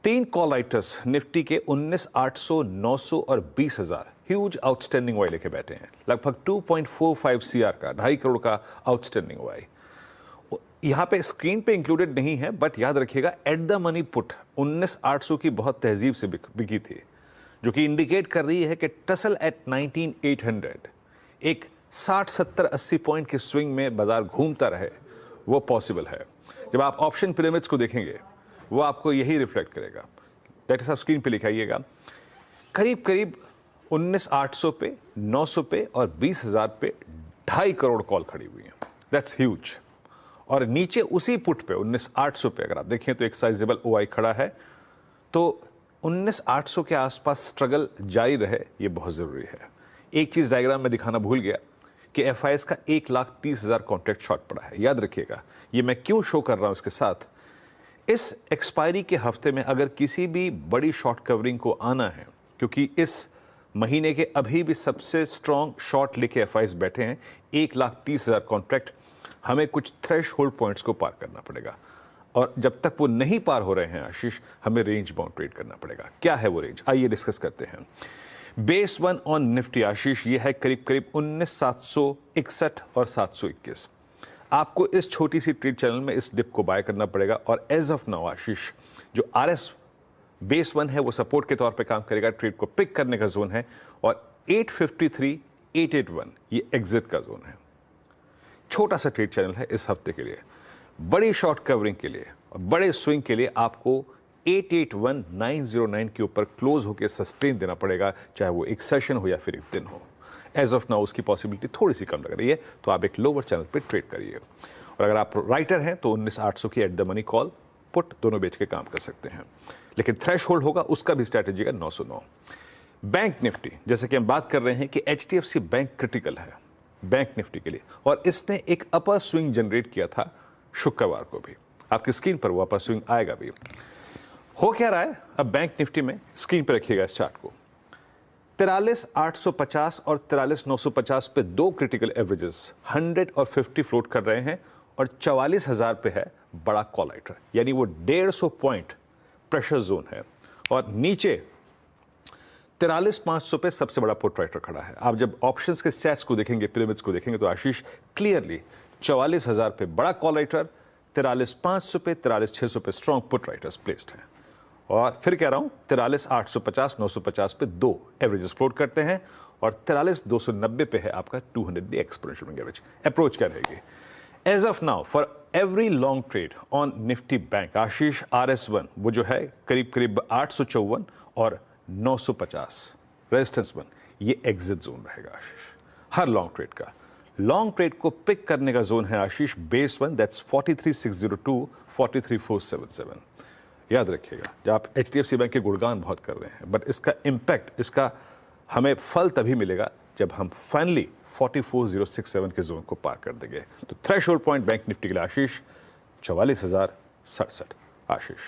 3 call writers Nifty के 19,800, 900 और 20,000 huge outstanding Y लेके बैठे हैं। लगभग 2.45 सीआर का 2.5 करोड़ का आउटस्टैंडिंग वाई यहाँ पे स्क्रीन पे इंक्लूडेड नहीं है, बट याद रखिएगा एट द मनी पुट 19,800 की बहुत तहजीब से बिकी थी, जो कि इंडिकेट कर रही है कि टसल एट 19,800 एक 60, 70, 80 पॉइंट के स्विंग में बाजार घूमता रहे, वो पॉसिबल है। जब आप ऑप्शन पिरामिड्स को देखेंगे वो आपको यही रिफ्लेक्ट करेगा। डायरेक्टर साहब स्क्रीन पे लिखाइएगा, करीब करीब 19,800 पे, 900 पे और 20,000 पे 2.5 करोड़ कॉल खड़ी हुई है। That's huge. और नीचे उसी पुट पे 19,800 पे अगर आप देखें तो एक साइजेबल ओआई खड़ा है। तो 19,800 के आसपास स्ट्रगल जारी रहे, ये बहुत ज़रूरी है। एक चीज़ डायग्राम में दिखाना भूल गया कि एफआईएस का 1,30,000 कॉन्ट्रैक्ट शॉर्ट पड़ा है। याद रखिएगा, ये मैं क्यों शो कर रहा हूँ इसके साथ, इस एक्सपायरी के हफ्ते में अगर किसी भी बड़ी शॉर्ट कवरिंग को आना है, क्योंकि इस महीने के अभी भी सबसे स्ट्रॉन्ग शॉर्ट लेके एफआईएस बैठे हैं, 1,30,000 कॉन्ट्रैक्ट, हमें कुछ थ्रेश होल्ड पॉइंट्स को पार करना पड़ेगा। और जब तक वो नहीं पार हो रहे हैं आशीष, हमें रेंज बाउंड ट्रेड करना पड़ेगा। क्या है वो रेंज, आइए डिस्कस करते हैं। बेस वन ऑन निफ्टी आशीष, ये है करीब करीब 19,761 और 721। आपको इस छोटी सी ट्रेड चैनल में इस डिप को बाय करना पड़ेगा। और एज ऑफ नाउ आशीष, जो आरएस बेस वन है वो सपोर्ट के तौर पे काम करेगा, ट्रेड को पिक करने का जोन है। और 853, 881 ये एग्जिट का जोन है। छोटा सा ट्रेड चैनल है इस हफ्ते के लिए। बड़ी शॉर्ट कवरिंग के लिए और बड़े स्विंग के लिए आपको 881,909 के ऊपर क्लोज होकर सस्टेन देना पड़ेगा, चाहे वो एक सेशन हो या फिर एक दिन हो। एज ऑफ नाउ उसकी पॉसिबिलिटी थोड़ी सी कम लग रही है, तो आप एक लोअर चैनल पे ट्रेड करिए। और अगर आप राइटर हैं तो 19,800 की at the money call put दोनों बेच के काम कर सकते हैं। लेकिन थ्रेश होल्ड होगा, उसका भी स्ट्रैटेजी का 909। बैंक निफ्टी, जैसे कि हम बात कर रहे हैं कि एचडीएफसी बैंक क्रिटिकल है बैंक निफ्टी के लिए, और इसने एक अपर स्विंग जनरेट किया था शुक्रवार को भी। आपकी स्क्रीन पर वो अपर स्विंग आएगा भी। हो क्या रहा है अब बैंक निफ्टी में, स्क्रीन पर रखिएगा इस चार्ट को। 43,850 और 43,950 पे दो क्रिटिकल एवरेजेस 100 और 50 फ्लोट कर रहे हैं, और 44,000 पे है बड़ा कॉल राइटर, यानी वो 150 पॉइंट प्रेशर जोन है। और नीचे 43,500 पे सबसे बड़ा पुट राइटर खड़ा है। आप जब ऑप्शंस के स्टैट्स को देखेंगे, पिरामिड्स को देखेंगे, तो आशीष क्लियरली 44,000 पे बड़ा कॉल राइटर, 43,500 पे, 43,600 पे स्ट्रॉन्ग पुट राइटर्स प्लेस्ड हैं। और फिर कह रहा हूं 43,850, 950 पे दो एवरेजेस फ्लोट करते हैं, और 43,290 पे है आपका 200 डे एक्सपोनेंशियल एवरेज। अप्रोच क्या रहेगी as of now for every long trade on Nifty bank Ashish? RS1 वो जो है करीब करीब 854 और 950 रेजिस्टेंस 1, ये एग्जिट जोन रहेगा आशीष हर लॉन्ग ट्रेड का। लॉन्ग ट्रेड को पिक करने का जोन है आशीष बेस वन, दैट्स 43,602, 43,477। याद रखिएगा, जब आप एचडीएफसी बैंक के गुणगान बहुत कर रहे हैं, बट इसका इम्पैक्ट, इसका हमें फल तभी मिलेगा जब हम फाइनली 44,067 के जोन को पार कर देंगे। तो थ्रेशोल्ड पॉइंट बैंक निफ्टी के लिए आशीष 44,067 आशीष।